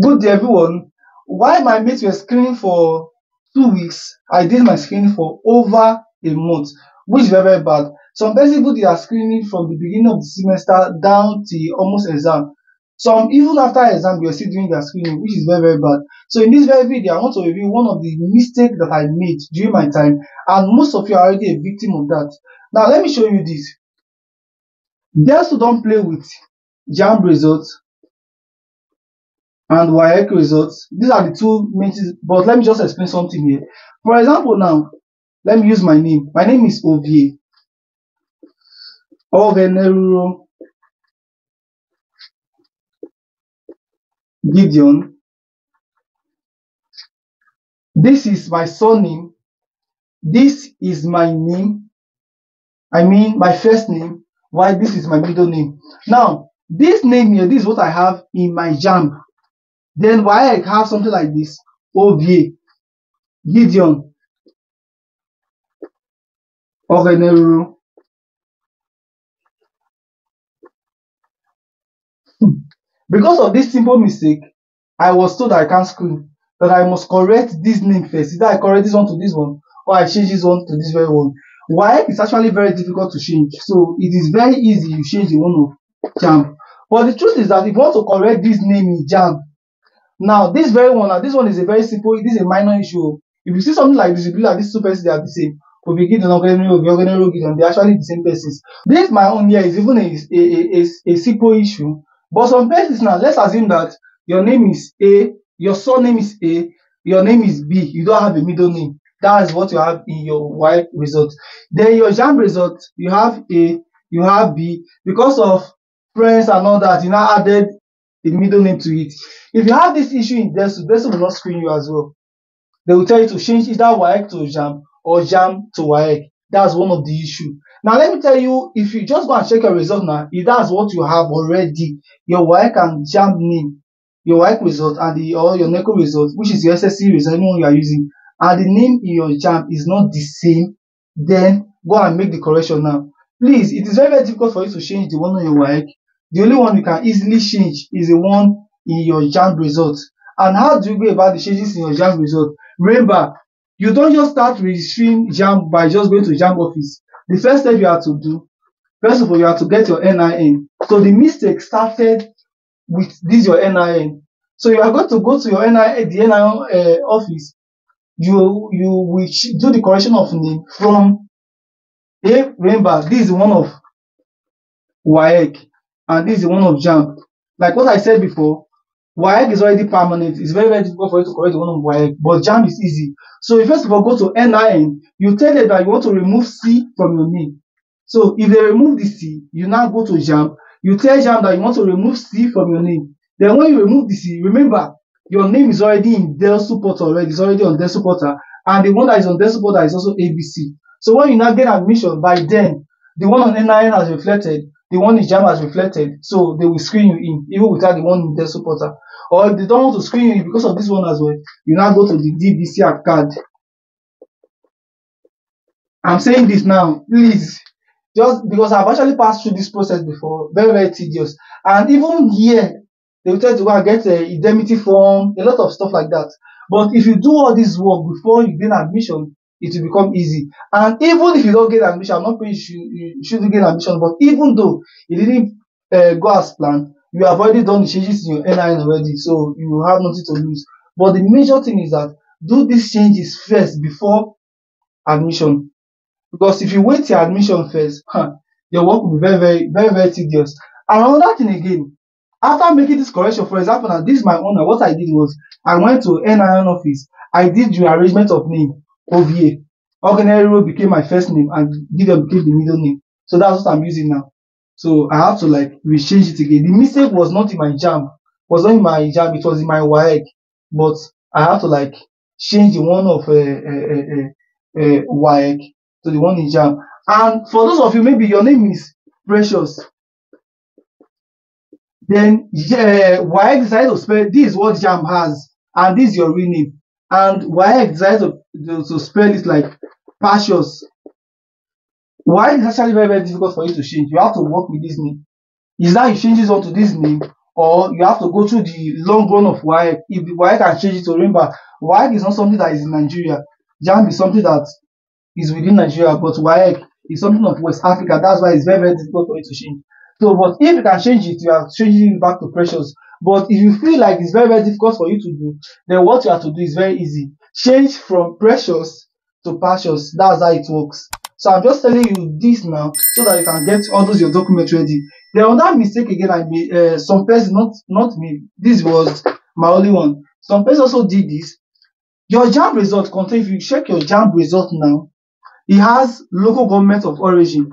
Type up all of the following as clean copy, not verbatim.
Good day, everyone. While my mates were screening for 2 weeks, I did my screening for over a month, which is very, very bad. Some people they are screening from the beginning of the semester down to almost exam. Some even after exam, they are still doing their screening, which is very, very bad. So in this very video, I want to review one of the mistakes that I made during my time, and most of you are already a victim of that. Now, let me show you this. Delsu don't play with JAMB results and Waec results. These are the two main things, but let me just explain something here. For example, now, let me use my name. My name is Ovie. Ovenero Gideon. This is my surname. This is my name. I mean, my first name. Why this is my middle name. Now, this name here, this is what I have in my JAMB. Then why I have something like this, Ovie Gideon Ovenero. Because of this simple mistake, I was told that I can't screen, that I must correct this name first. Either I correct this one to this one, or I change this one to this very one. Why? It's actually very difficult to change. So it is very easy you change the one of JAMB. But the truth is that if you want to correct this name in JAMB, now this very one, now this one is a very simple, this is a minor issue. If you see something like this, you believe that these two persons they are the same. They're actually the same persons. This my own here is even a simple issue. But some persons now, let's assume that your name is A, your surname is A, your name is B, you don't have a middle name. That is what you have in your Waec result. Then your JAMB result, you have A, you have B. Because of friends and all that, you now added a middle name to it. If you have this issue in Delsu, Delsu will not screen you as well. They will tell you to change either Waec to JAMB or JAMB to Waec. That's one of the issues. Now let me tell you, if you just go and check your result now, if that's what you have already, your Waec and JAMB name, your Waec result and or your NECO result, which is your SSC result, anyone you are using, and the name in your JAMB is not the same, then go and make the correction now. Please, it is very, very difficult for you to change the one on your Waec. The only one you can easily change is the one in your JAMB result. And how do you go about the changes in your JAMB result? Remember, you don't just start registering JAMB by just going to JAMB office. The first step you have to do, first of all, you have to get your NIN. So the mistake started with this your NIN. So you are going to go to your NIN, the NIN office. You will do the correction of name from A. Remember, this is one of Waec and this is one of JAMB. Like what I said before, Waec is already permanent. It's very, very difficult for you to correct the one of Waec, but JAMB is easy. So you first of all go to NIN, you tell them that you want to remove C from your name. So if they remove the C, you now go to JAMB, you tell JAMB that you want to remove C from your name. Then when you remove the C, remember, your name is already in Delsu portal already, it's already on Delsu portal, and the one that is on Delsu portal is also ABC. So when you now get admission, by then, the one on NIN has reflected, the one in JAMB has reflected, so they will screen you in, even without the one in Delsu portal. Or if they don't want to screen you because of this one as well, you now go to the DBC card. I'm saying this now, please, just because I've actually passed through this process before, very, very tedious. And even here, they will tell you to go and get an indemnity form, a lot of stuff like that. But if you do all this work before you gain admission, it will become easy. And even if you don't get admission, I'm not saying you shouldn't get admission, but even though it didn't go as planned, you have already done the changes in your NIN already, so you have nothing to lose. But the major thing is that do these changes first before admission. Because if you wait your admission first, your work will be very, very, very, very tedious. And another thing again, after making this correction, for example, now this is my owner, what I did was I went to NIN office, I did the arrangement of name, OVA. Ogenero became my first name and Gideon became the middle name. So that's what I'm using now. So I have to like rechange it again. The mistake was not in my JAMB, it was in my Waec. But I have to like change the one of Waec to the one in JAMB. And for those of you, maybe your name is Precious. Then Waec decided to spell this is what JAMB has, and this is your real name. And Waec decided to spell it like Precious. Why is actually very, very difficult for you to change? You have to work with this name. Is that you change this one to this name, or you have to go through the long run of Waec. If the Waec can change it to, remember, Waec is not something that is in Nigeria. JAMB is something that is within Nigeria, but Waec is something of West Africa. That's why it's very, very difficult for you to change. So, but if you can change it, you are changing it back to Precious. But if you feel like it's very, very difficult for you to do, then what you have to do is very easy. Change from Precious to Precious. That's how it works. So I'm just telling you this now so that you can get all those your documents ready. Then on that mistake again, I made some person, not me. This was my only one. Some person also did this. Your JAMB result contain, if you check your JAMB result now, it has local government of origin.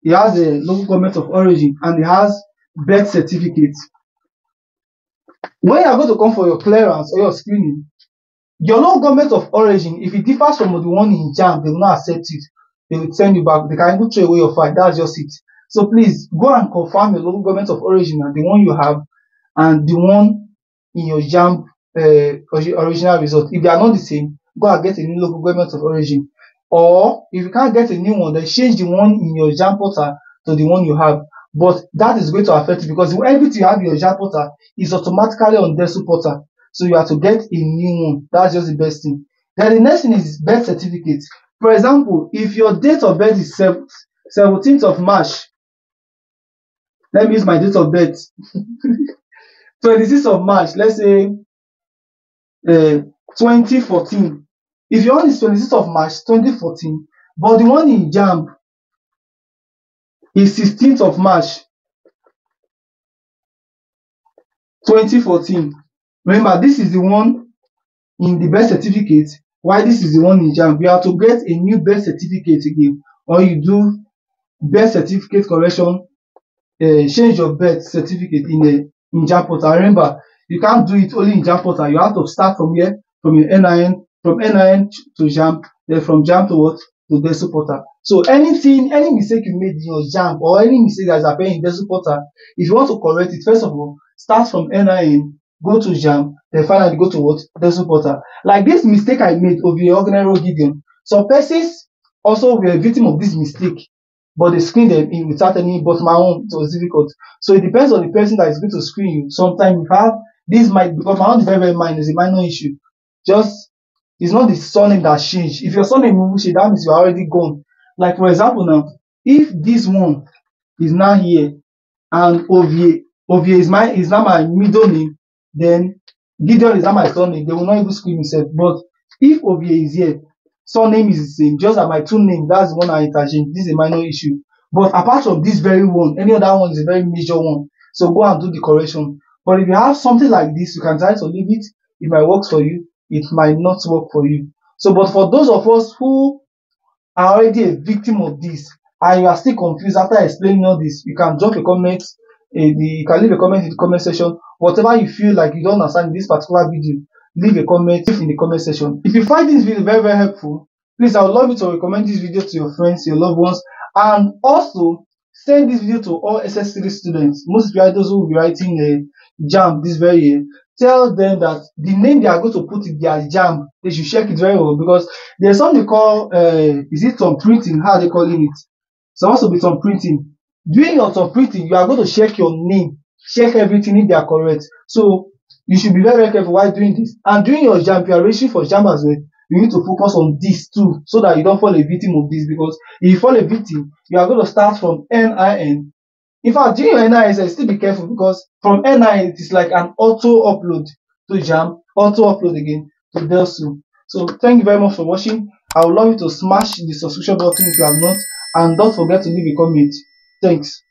It has a local government of origin and it has birth certificate. When you are going to come for your clearance or your screening, your local government of origin, if it differs from the one in JAMB, they will not accept it. They will send you back. They can even throw away your file. That's just it. So please go and confirm your local government of origin and the one you have and the one in your JAMB original result. If they are not the same, go and get a new local government of origin. Or if you can't get a new one, then change the one in your JAMB portal to the one you have. But that is going to affect you because everything you have in your JAMB portal is automatically on Delsu portal. So you have to get a new one. That's just the best thing. Then the next thing is birth certificate. For example, if your date of birth is 17th of March, let me use my date of birth. 26th of March, let's say 2014. If your one is 26th of March 2014, but the one in JAMB is 16th of March 2014. Remember, this is the one in the birth certificate, while this is the one in JAMB. You have to get a new birth certificate again, or you do birth certificate correction, change your birth certificate in JAMB portal. Remember, you can't do it only in JAMB portal. You have to start from here, from your NIN, from NIN to JAMB, then from JAMB to what? To Delsu portal. So any mistake you made in your JAMB or any mistake that is appearing in Delsu portal, if you want to correct it, first of all, start from NIN, go to JAMB, then finally go to what? Delsu portal. Like this mistake I made of the ordinary Gideon. Some persons also were a victim of this mistake, but they screen them in without any, but my own, it was difficult. So it depends on the person that is going to screen you. Sometimes you have, this might, because my own is very, very minor, it's a minor issue. Just, it's not the surname that changed. If your surname Mubushi, that means you're already gone. Like for example now, if this one is now here, and Ovie is now my middle name, then Gideon is not my surname, they will not even screen himself. But if Ovie is here, surname is the same, just that my two names, that's the one I interchange. This is a minor issue. But apart from this very one, any other one is a very major one. So go and do the correction. But if you have something like this, you can try to leave it. It might work for you, it might not work for you. So, but for those of us who are already a victim of this and you are still confused after explaining all this, you can drop a comment. You can leave a comment in the comment section. Whatever you feel like you don't understand in this particular video, leave a comment in the comment section. If you find this video very, very helpful, please, I would love you to recommend this video to your friends, your loved ones, and also send this video to all SS3 students, most especially those who will be writing JAMB this very year. Tell them that the name they are going to put in their JAMB, they should check it very well, because there's something they call, is it some printing, how are they calling it? Supposed to be some printing. During your some printing, you are going to check your name, check everything if they are correct. So you should be very, very careful while doing this. And during your JAMB, if you are registering for JAMB as well, you need to focus on this too, so that you don't fall a victim of this, because if you fall a victim, you are going to start from NIN. In fact, during your NIN, still be careful, because from NIN, it is like an auto upload to JAMB, auto upload again to Delsu. So thank you very much for watching. I would love you to smash the subscription button if you have not, and don't forget to leave a comment. Thanks.